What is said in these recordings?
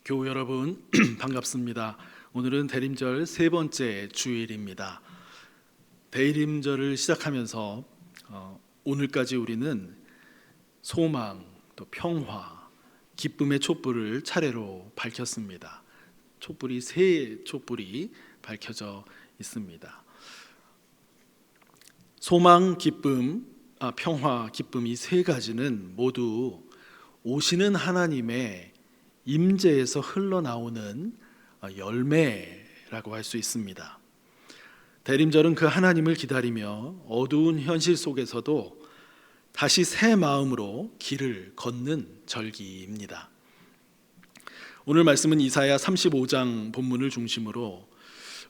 교우 여러분 반갑습니다. 오늘은 대림절 세 번째 주일입니다. 대림절을 시작하면서 오늘까지 우리는 소망, 또 평화, 기쁨의 촛불을 차례로 밝혔습니다. 촛불이 세 촛불이 밝혀져 있습니다. 소망, 기쁨, 평화, 기쁨 이 세 가지는 모두 오시는 하나님의 임재에서 흘러나오는 열매라고 할 수 있습니다. 대림절은 그 하나님을 기다리며 어두운 현실 속에서도 다시 새 마음으로 길을 걷는 절기입니다. 오늘 말씀은 이사야 35장 본문을 중심으로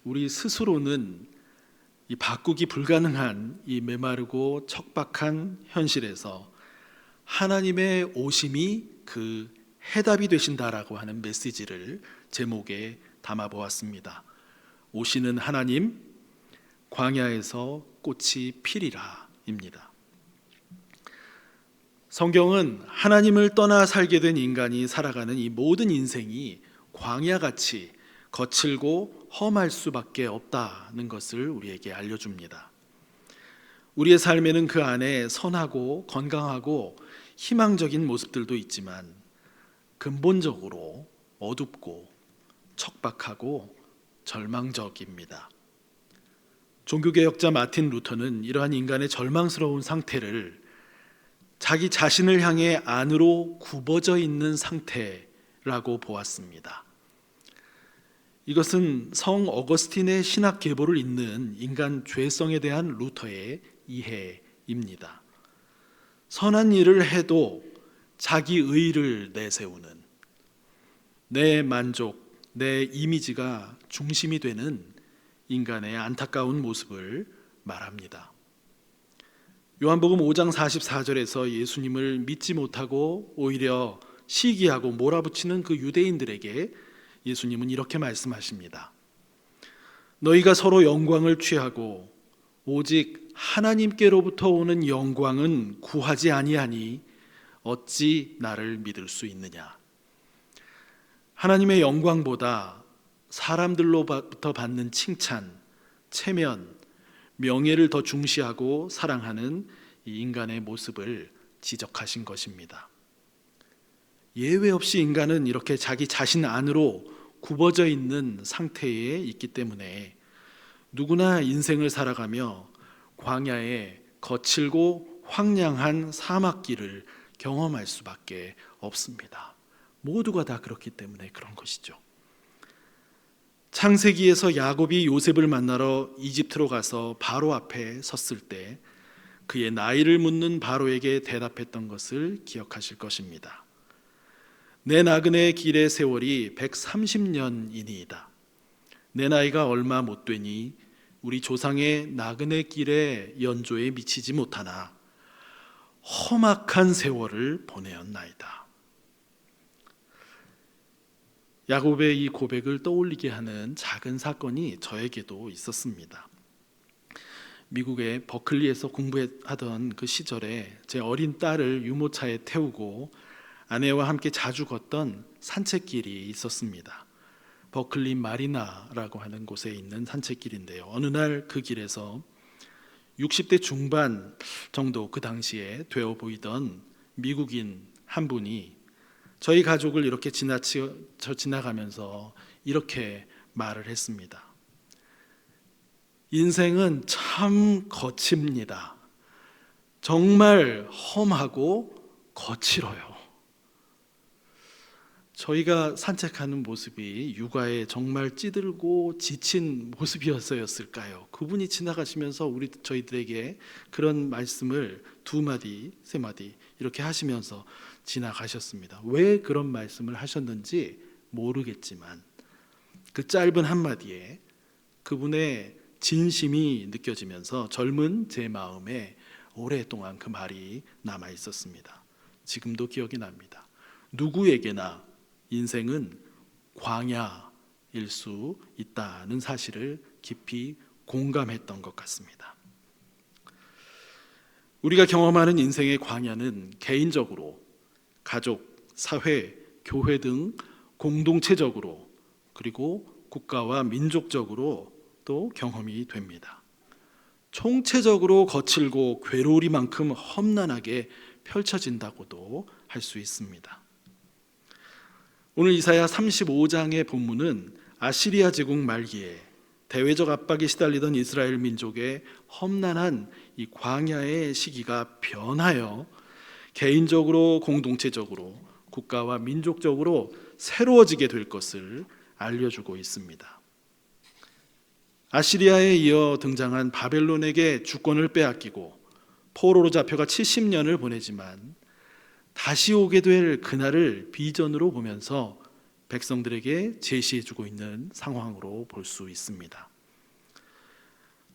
우리 스스로는 이 바꾸기 불가능한 이 메마르고 척박한 현실에서 하나님의 오심이 그 해답이 되신다라고 하는 메시지를 제목에 담아 보았습니다. 오시는 하나님, 광야에서 꽃이 피리라입니다. 성경은 하나님을 떠나 살게 된 인간이 살아가는 이 모든 인생이 광야같이 거칠고 험할 수밖에 없다는 것을 우리에게 알려줍니다. 우리의 삶에는 그 안에 선하고 건강하고 희망적인 모습들도 있지만 근본적으로 어둡고 척박하고 절망적입니다. 종교개혁자 마틴 루터는 이러한 인간의 절망스러운 상태를 자기 자신을 향해 안으로 굽어져 있는 상태라고 보았습니다. 이것은 성 어거스틴의 신학 계보를 잇는 인간 죄성에 대한 루터의 이해입니다. 선한 일을 해도 자기 의를 내세우는, 내 만족, 내 이미지가 중심이 되는 인간의 안타까운 모습을 말합니다. 요한복음 5장 44절에서 예수님을 믿지 못하고 오히려 시기하고 몰아붙이는 그 유대인들에게 예수님은 이렇게 말씀하십니다. 너희가 서로 영광을 취하고 오직 하나님께로부터 오는 영광은 구하지 아니하니 어찌 나를 믿을 수 있느냐. 하나님의 영광보다 사람들로부터 받는 칭찬, 체면, 명예를 더 중시하고 사랑하는 이 인간의 모습을 지적하신 것입니다. 예외 없이 인간은 이렇게 자기 자신 안으로 굽어져 있는 상태에 있기 때문에 누구나 인생을 살아가며 광야의 거칠고 황량한 사막길을 경험할 수밖에 없습니다. 모두가 다 그렇기 때문에 그런 것이죠. 창세기에서 야곱이 요셉을 만나러 이집트로 가서 바로 앞에 섰을 때 그의 나이를 묻는 바로에게 대답했던 것을 기억하실 것입니다. 내 나그네 길의 세월이 130년이니이다. 내 나이가 얼마 못 되니 우리 조상의 나그네 길의 연조에 미치지 못하나 험악한 세월을 보내었나이다. 야곱의 이 고백을 떠올리게 하는 작은 사건이 저에게도 있었습니다. 미국의 버클리에서 공부하던 그 시절에 제 어린 딸을 유모차에 태우고 아내와 함께 자주 걷던 산책길이 있었습니다. 버클리 마리나라고 하는 곳에 있는 산책길인데요. 어느 날 그 길에서 60대 중반 정도 그 당시에 되어 보이던 미국인 한 분이 저희 가족을 이렇게 지나가면서 이렇게 말을 했습니다. 인생은 참 거칩니다. 정말 험하고 거칠어요. 저희가 산책하는 모습이 육아에 정말 찌들고 지친 모습이었을까요? 그분이 지나가시면서 저희들에게 그런 말씀을 두 마디, 세 마디 이렇게 하시면서 지나가셨습니다. 왜 그런 말씀을 하셨는지 모르겠지만 그 짧은 한마디에 그분의 진심이 느껴지면서 젊은 제 마음에 오랫동안 그 말이 남아 있었습니다. 지금도 기억이 납니다. 누구에게나 인생은 광야일 수 있다는 사실을 깊이 공감했던 것 같습니다. 우리가 경험하는 인생의 광야는 개인적으로 가족, 사회, 교회 등 공동체적으로 그리고 국가와 민족적으로 또 경험이 됩니다. 총체적으로 거칠고 괴로우리만큼 험난하게 펼쳐진다고도 할 수 있습니다. 오늘 이사야 35장의 본문은 아시리아 제국 말기에 대외적 압박에 시달리던 이스라엘 민족의 험난한 이 광야의 시기가 변하여 개인적으로 공동체적으로 국가와 민족적으로 새로워지게 될 것을 알려주고 있습니다. 아시리아에 이어 등장한 바벨론에게 주권을 빼앗기고 포로로 잡혀가 70년을 보내지만 다시 오게 될 그날을 비전으로 보면서 백성들에게 제시해주고 있는 상황으로 볼 수 있습니다.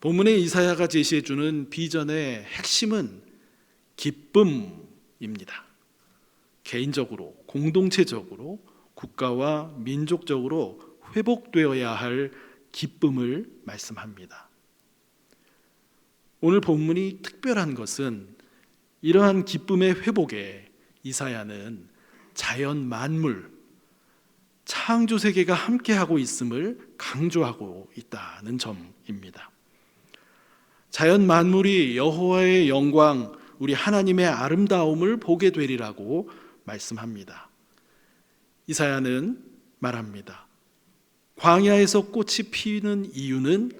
본문의 이사야가 제시해주는 비전의 핵심은 기쁨입니다. 개인적으로, 공동체적으로, 국가와 민족적으로 회복되어야 할 기쁨을 말씀합니다. 오늘 본문이 특별한 것은 이러한 기쁨의 회복에 이사야는 자연 만물, 창조 세계가 함께하고 있음을 강조하고 있다는 점입니다. 자연 만물이 여호와의 영광, 우리 하나님의 아름다움을 보게 되리라고 말씀합니다. 이사야는 말합니다. 광야에서 꽃이 피는 이유는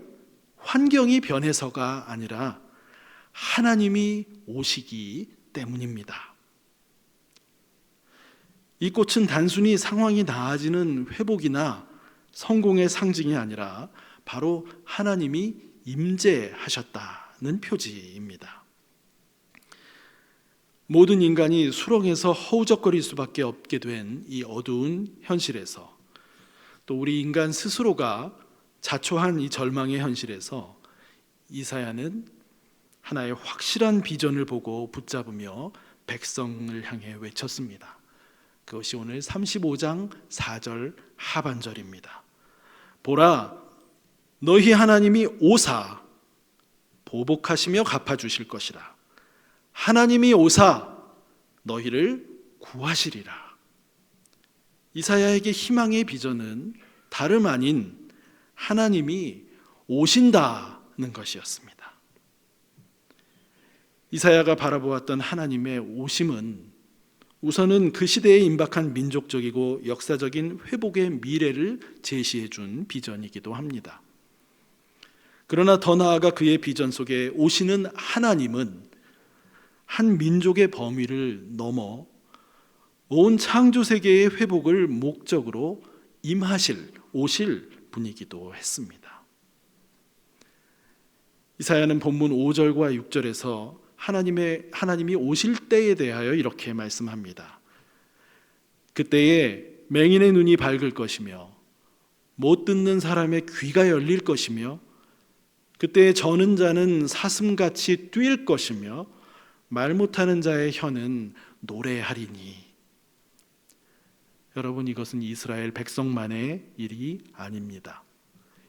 환경이 변해서가 아니라 하나님이 오시기 때문입니다. 이 꽃은 단순히 상황이 나아지는 회복이나 성공의 상징이 아니라 바로 하나님이 임재하셨다는 표지입니다. 모든 인간이 수렁에서 허우적거릴 수밖에 없게 된 이 어두운 현실에서, 또 우리 인간 스스로가 자초한 이 절망의 현실에서 이사야는 하나의 확실한 비전을 보고 붙잡으며 백성을 향해 외쳤습니다. 그것이 오늘 35장 4절 하반절입니다. 보라, 너희 하나님이 오사 보복하시며 갚아주실 것이라. 하나님이 오사 너희를 구하시리라. 이사야에게 희망의 비전은 다름 아닌 하나님이 오신다는 것이었습니다. 이사야가 바라보았던 하나님의 오심은 우선은 그 시대에 임박한 민족적이고 역사적인 회복의 미래를 제시해 준 비전이기도 합니다. 그러나 더 나아가 그의 비전 속에 오시는 하나님은 한 민족의 범위를 넘어 온 창조 세계의 회복을 목적으로 오실 분이기도 했습니다. 이사야는 본문 5절과 6절에서 하나님이 오실 때에 대하여 이렇게 말씀합니다. 그때에 맹인의 눈이 밝을 것이며 못 듣는 사람의 귀가 열릴 것이며 그때에 저는 자는 사슴같이 뛸 것이며 말 못하는 자의 혀는 노래하리니. 여러분, 이것은 이스라엘 백성만의 일이 아닙니다.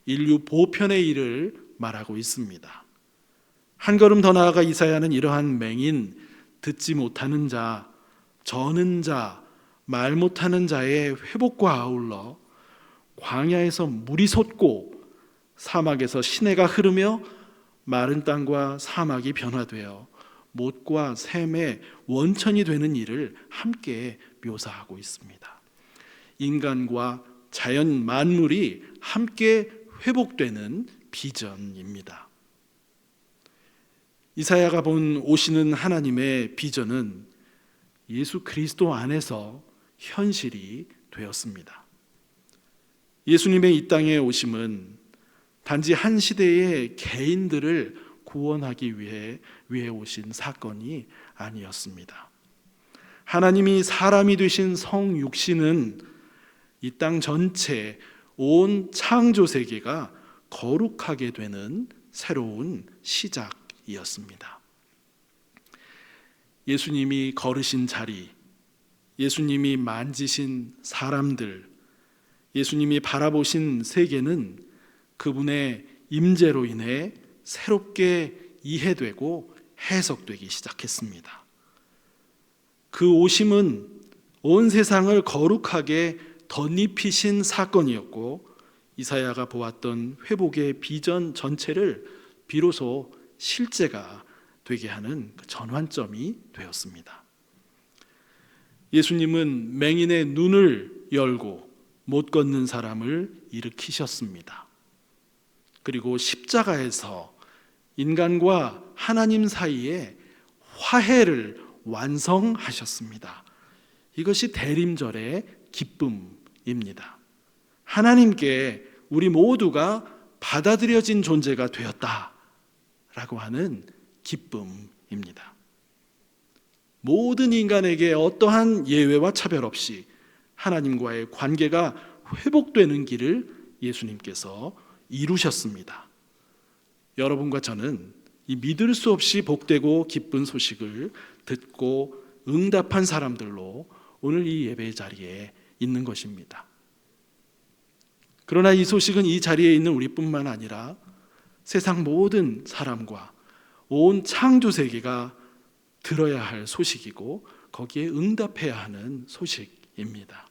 인류 보편의 일을 말하고 있습니다. 한 걸음 더 나아가 이사야는 이러한 맹인, 듣지 못하는 자, 저는 자, 말 못하는 자의 회복과 아울러 광야에서 물이 솟고 사막에서 시내가 흐르며 마른 땅과 사막이 변화되어 못과 샘의 원천이 되는 일을 함께 묘사하고 있습니다. 인간과 자연 만물이 함께 회복되는 비전입니다. 이사야가 본 오시는 하나님의 비전은 예수 그리스도 안에서 현실이 되었습니다. 예수님의 이 땅에 오심은 단지 한 시대의 개인들을 구원하기 위해 오신 사건이 아니었습니다. 하나님이 사람이 되신 성육신은 이 땅 전체 온 창조 세계가 거룩하게 되는 새로운 시작이었습니다. 예수님이 걸으신 자리, 예수님이 만지신 사람들, 예수님이 바라보신 세계는 그분의 임재로 인해 새롭게 이해되고 해석되기 시작했습니다. 그 오심은 온 세상을 거룩하게 덧입히신 사건이었고 이사야가 보았던 회복의 비전 전체를 비로소 실제가 되게 하는 그 전환점이 되었습니다. 예수님은 맹인의 눈을 열고 못 걷는 사람을 일으키셨습니다. 그리고 십자가에서 인간과 하나님 사이에 화해를 완성하셨습니다. 이것이 대림절의 기쁨입니다. 하나님께 우리 모두가 받아들여진 존재가 되었다라고 하는 기쁨입니다. 모든 인간에게 어떠한 예외와 차별 없이 하나님과의 관계가 회복되는 길을 예수님께서 이루셨습니다. 여러분과 저는 이 믿을 수 없이 복되고 기쁜 소식을 듣고 응답한 사람들로 오늘 이 예배 자리에 있는 것입니다. 그러나 이 소식은 이 자리에 있는 우리뿐만 아니라 세상 모든 사람과 온 창조 세계가 들어야 할 소식이고 거기에 응답해야 하는 소식입니다.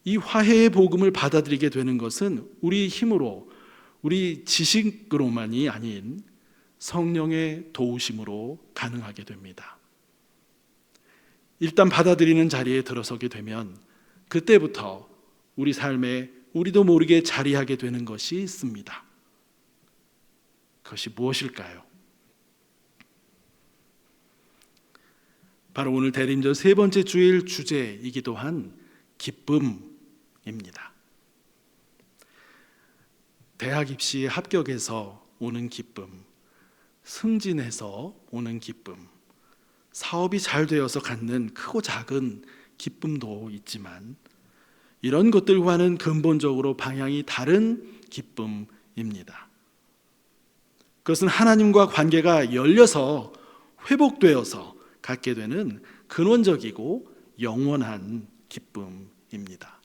이 화해의 복음을 받아들이게 되는 것은 우리 힘으로, 우리 지식으로만이 아닌 성령의 도우심으로 가능하게 됩니다. 일단 받아들이는 자리에 들어서게 되면 그때부터 우리 삶에 우리도 모르게 자리하게 되는 것이 있습니다. 그것이 무엇일까요? 바로 오늘 대림절 세 번째 주일 주제이기도 한 기쁨입니다. 대학 입시 합격해서 오는 기쁨, 승진해서 오는 기쁨, 사업이 잘 되어서 갖는 크고 작은 기쁨도 있지만 이런 것들과는 근본적으로 방향이 다른 기쁨입니다. 그것은 하나님과 관계가 열려서 회복되어서 갖게 되는 근원적이고 영원한 기쁨입니다.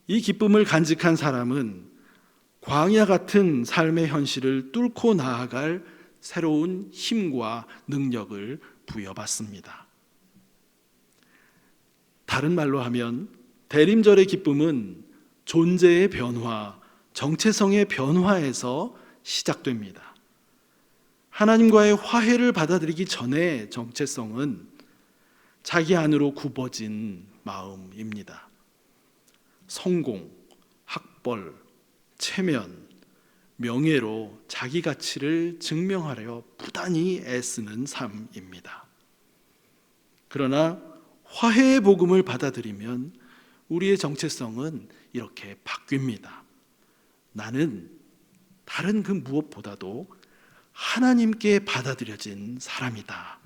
이 기쁨을 간직한 사람은 광야 같은 삶의 현실을 뚫고 나아갈 새로운 힘과 능력을 부여받습니다. 다른 말로 하면 대림절의 기쁨은 존재의 변화, 정체성의 변화에서 시작됩니다. 하나님과의 화해를 받아들이기 전에 정체성은 자기 안으로 굽어진 마음입니다. 성공, 학벌, 체면, 명예로 자기 가치를 증명하려 부단히 애쓰는 삶입니다. 그러나 화해의 복음을 받아들이면 우리의 정체성은 이렇게 바뀝니다. 나는 다른 그 무엇보다도 하나님께 받아들여진 사람이다.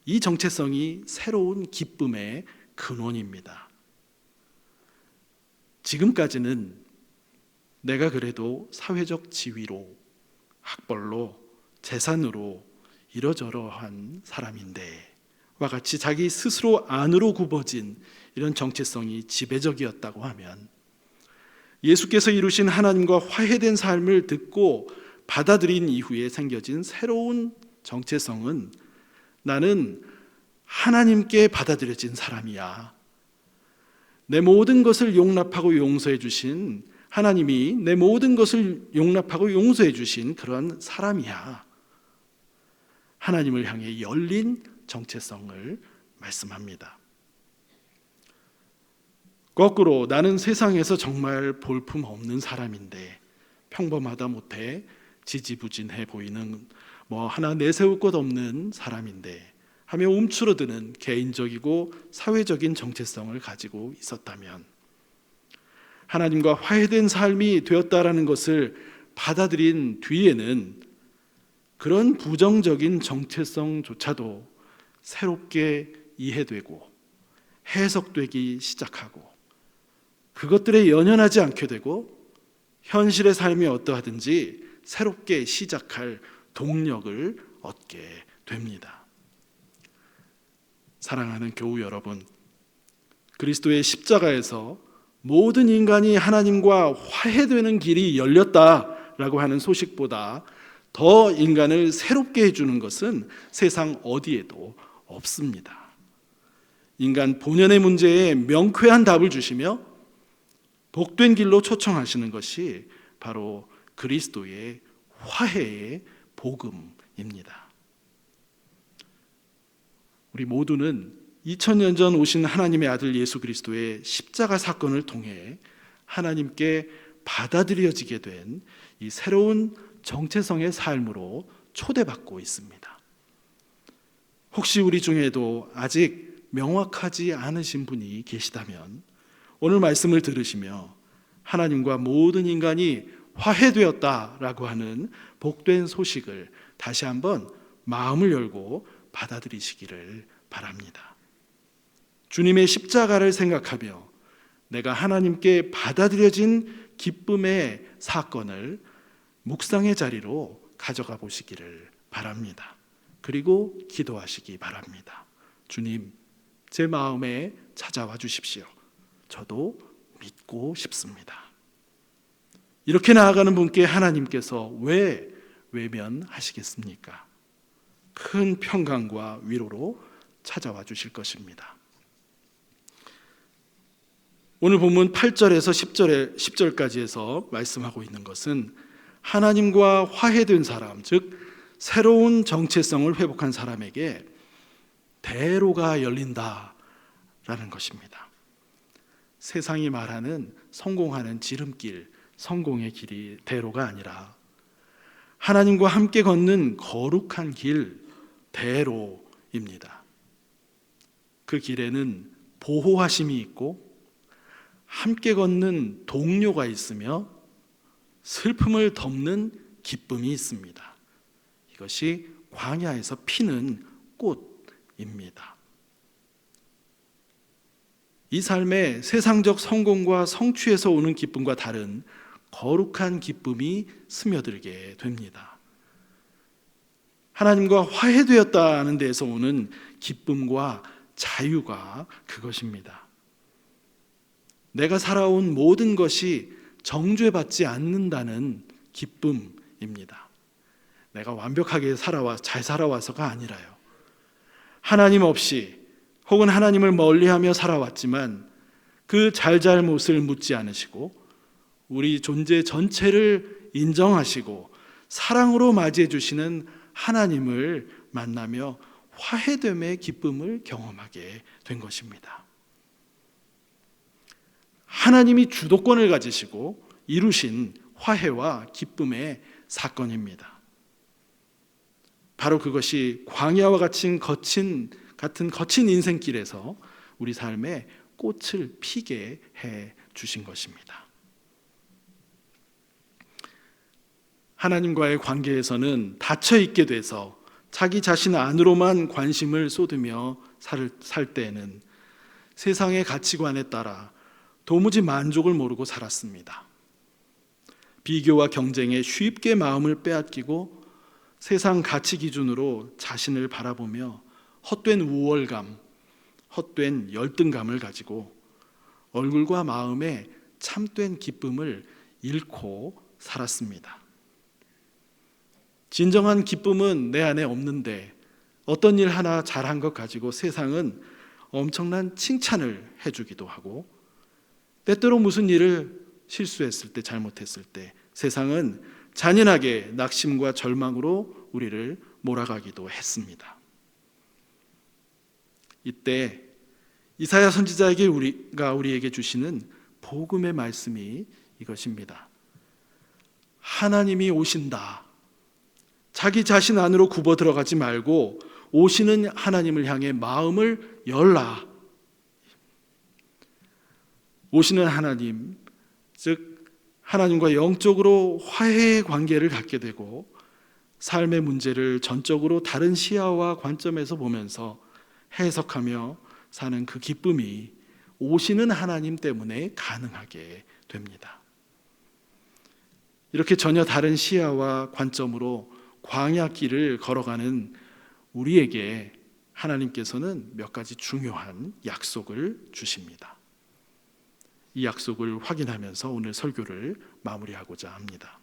이 정체성이 새로운 기쁨의 근원입니다. 지금까지는 내가 그래도 사회적 지위로, 학벌로, 재산으로 이러저러한 사람인데 와 같이 자기 스스로 안으로 굽어진 이런 정체성이 지배적이었다고 하면 예수께서 이루신 하나님과 화해된 삶을 듣고 받아들인 이후에 생겨진 새로운 정체성은 나는 하나님께 받아들여진 사람이야. 내 모든 것을 용납하고 용서해 주신 하나님이 내 모든 것을 용납하고 용서해 주신 그런 사람이야. 하나님을 향해 열린 정체성을 말씀합니다. 거꾸로 나는 세상에서 정말 볼품없는 사람인데 평범하다 못해 지지부진해 보이는 하나 내세울 것 없는 사람인데 하며 움츠러드는 개인적이고 사회적인 정체성을 가지고 있었다면 하나님과 화해된 삶이 되었다라는 것을 받아들인 뒤에는 그런 부정적인 정체성조차도 새롭게 이해되고 해석되기 시작하고 그것들에 연연하지 않게 되고 현실의 삶이 어떠하든지 새롭게 시작할 동력을 얻게 됩니다. 사랑하는 교우 여러분, 그리스도의 십자가에서 모든 인간이 하나님과 화해되는 길이 열렸다라고 하는 소식보다 더 인간을 새롭게 해주는 것은 세상 어디에도 없습니다. 인간 본연의 문제에 명쾌한 답을 주시며 복된 길로 초청하시는 것이 바로 그리스도의 화해의 복음입니다. 우리 모두는 2000년 전 오신 하나님의 아들 예수 그리스도의 십자가 사건을 통해 하나님께 받아들여지게 된 이 새로운 정체성의 삶으로 초대받고 있습니다. 혹시 우리 중에도 아직 명확하지 않으신 분이 계시다면 오늘 말씀을 들으시며 하나님과 모든 인간이 화해되었다라고 하는 복된 소식을 다시 한번 마음을 열고 받아들이시기를 바랍니다. 주님의 십자가를 생각하며 내가 하나님께 받아들여진 기쁨의 사건을 묵상의 자리로 가져가 보시기를 바랍니다. 그리고 기도하시기 바랍니다. 주님, 제 마음에 찾아와 주십시오. 저도 믿고 싶습니다. 이렇게 나아가는 분께 하나님께서 왜 외면하시겠습니까? 큰 평강과 위로로 찾아와 주실 것입니다. 오늘 본문 8절에서 10절까지 해서 말씀하고 있는 것은 하나님과 화해된 사람, 즉 새로운 정체성을 회복한 사람에게 대로가 열린다라는 것입니다. 세상이 말하는 성공하는 지름길, 성공의 길이 대로가 아니라 하나님과 함께 걷는 거룩한 길, 대로입니다. 그 길에는 보호하심이 있고 함께 걷는 동료가 있으며 슬픔을 덮는 기쁨이 있습니다. 이것이 광야에서 피는 꽃입니다. 이 삶에 세상적 성공과 성취에서 오는 기쁨과 다른 거룩한 기쁨이 스며들게 됩니다. 하나님과 화해되었다는 데에서 오는 기쁨과 자유가 그것입니다. 내가 살아온 모든 것이 정죄받지 않는다는 기쁨입니다. 내가 완벽하게 잘 살아와서가 아니라요. 하나님 없이 혹은 하나님을 멀리하며 살아왔지만 그 잘잘못을 묻지 않으시고 우리 존재 전체를 인정하시고 사랑으로 맞이해 주시는 하나님을 만나며 화해됨의 기쁨을 경험하게 된 것입니다. 하나님이 주도권을 가지시고 이루신 화해와 기쁨의 사건입니다. 바로 그것이 광야와 같은 거친 인생길에서 우리 삶에 꽃을 피게 해 주신 것입니다. 하나님과의 관계에서는 닫혀 있게 돼서 자기 자신 안으로만 관심을 쏟으며 살 때에는 세상의 가치관에 따라 도무지 만족을 모르고 살았습니다. 비교와 경쟁에 쉽게 마음을 빼앗기고 세상 가치 기준으로 자신을 바라보며 헛된 우월감, 헛된 열등감을 가지고 얼굴과 마음에 참된 기쁨을 잃고 살았습니다. 진정한 기쁨은 내 안에 없는데 어떤 일 하나 잘한 것 가지고 세상은 엄청난 칭찬을 해주기도 하고 때때로 무슨 일을 실수했을 때, 잘못했을 때 세상은 잔인하게 낙심과 절망으로 우리를 몰아가기도 했습니다. 이때 이사야 선지자에게 우리에게 주시는 복음의 말씀이 이것입니다. 하나님이 오신다. 자기 자신 안으로 굽어 들어가지 말고 오시는 하나님을 향해 마음을 열라. 오시는 하나님, 즉 하나님과 영적으로 화해의 관계를 갖게 되고 삶의 문제를 전적으로 다른 시야와 관점에서 보면서 해석하며 사는 그 기쁨이 오시는 하나님 때문에 가능하게 됩니다. 이렇게 전혀 다른 시야와 관점으로 광야길을 걸어가는 우리에게 하나님께서는 몇 가지 중요한 약속을 주십니다. 이 약속을 확인하면서 오늘 설교를 마무리하고자 합니다.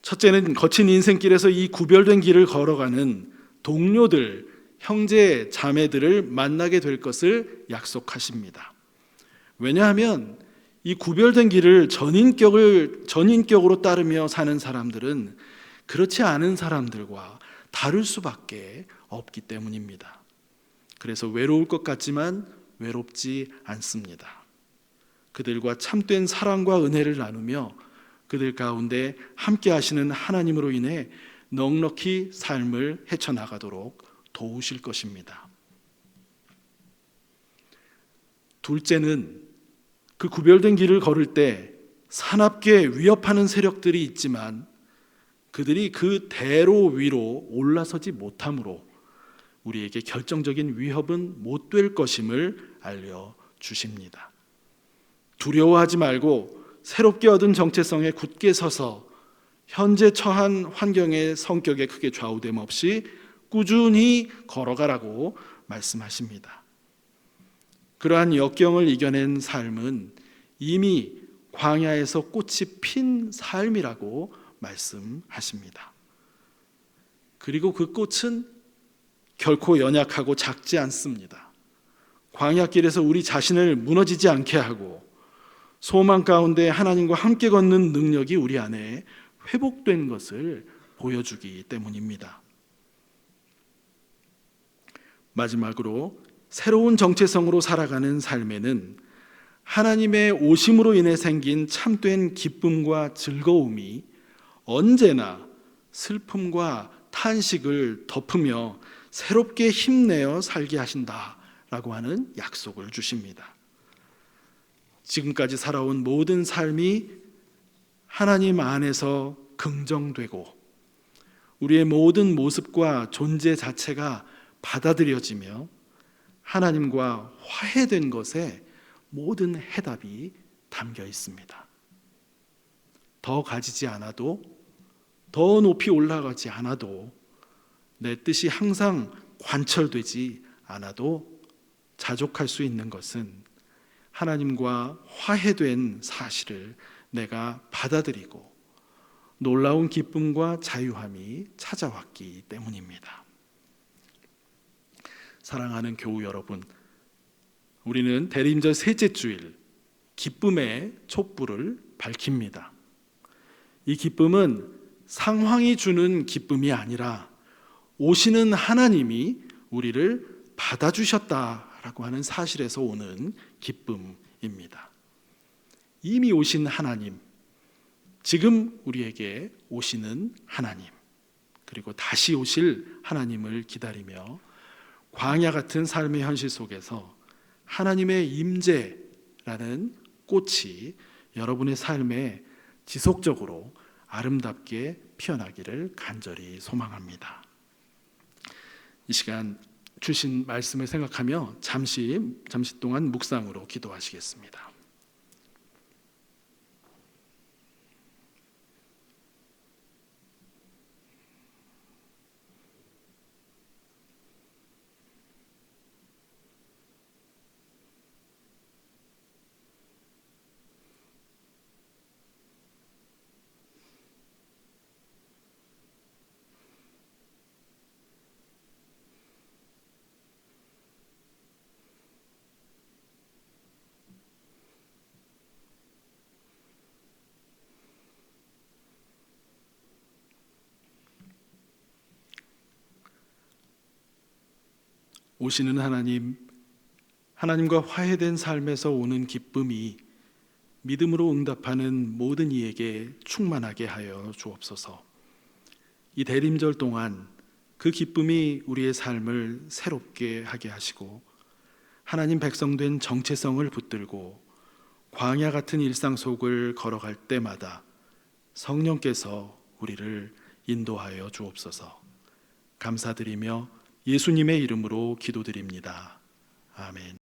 첫째는 거친 인생길에서 이 구별된 길을 걸어가는 동료들 형제 자매들을 만나게 될 것을 약속하십니다. 왜냐하면 이 구별된 길을 전인격으로 따르며 사는 사람들은 그렇지 않은 사람들과 다를 수밖에 없기 때문입니다. 그래서 외로울 것 같지만 외롭지 않습니다. 그들과 참된 사랑과 은혜를 나누며 그들 가운데 함께 하시는 하나님으로 인해 넉넉히 삶을 헤쳐나가도록 도우실 것입니다. 둘째는 그 구별된 길을 걸을 때 사납게 위협하는 세력들이 있지만 그들이 그 대로 위로 올라서지 못함으로 우리에게 결정적인 위협은 못 될 것임을 알려주십니다. 두려워하지 말고 새롭게 얻은 정체성에 굳게 서서 현재 처한 환경의 성격에 크게 좌우됨 없이 꾸준히 걸어가라고 말씀하십니다. 그러한 역경을 이겨낸 삶은 이미 광야에서 꽃이 핀 삶이라고 말씀하십니다. 그리고 그 꽃은 결코 연약하고 작지 않습니다. 광야길에서 우리 자신을 무너지지 않게 하고 소망 가운데 하나님과 함께 걷는 능력이 우리 안에 회복된 것을 보여주기 때문입니다. 마지막으로 새로운 정체성으로 살아가는 삶에는 하나님의 오심으로 인해 생긴 참된 기쁨과 즐거움이 언제나 슬픔과 탄식을 덮으며 새롭게 힘내어 살게 하신다라고 하는 약속을 주십니다. 지금까지 살아온 모든 삶이 하나님 안에서 긍정되고 우리의 모든 모습과 존재 자체가 받아들여지며 하나님과 화해된 것에 모든 해답이 담겨 있습니다. 더 가지지 않아도, 더 높이 올라가지 않아도, 내 뜻이 항상 관철되지 않아도 자족할 수 있는 것은 하나님과 화해된 사실을 내가 받아들이고 놀라운 기쁨과 자유함이 찾아왔기 때문입니다. 사랑하는 교우 여러분, 우리는 대림절 셋째 주일 기쁨의 촛불을 밝힙니다. 이 기쁨은 상황이 주는 기쁨이 아니라 오시는 하나님이 우리를 받아주셨다라고 하는 사실에서 오는 기쁨입니다. 이미 오신 하나님, 지금 우리에게 오시는 하나님, 그리고 다시 오실 하나님을 기다리며 광야 같은 삶의 현실 속에서 하나님의 임재라는 꽃이 여러분의 삶에 지속적으로 아름답게 피어나기를 간절히 소망합니다. 이 시간 주신 말씀을 생각하며 잠시 동안 묵상으로 기도하시겠습니다. 오시는 하나님, 하나님과 화해된 삶에서 오는 기쁨이 믿음으로 응답하는 모든 이에게 충만하게 하여 주옵소서. 이 대림절 동안 그 기쁨이 우리의 삶을 새롭게 하게 하시고 하나님 백성된 정체성을 붙들고 광야 같은 일상 속을 걸어갈 때마다 성령께서 우리를 인도하여 주옵소서. 감사드리며 예수님의 이름으로 기도드립니다. 아멘.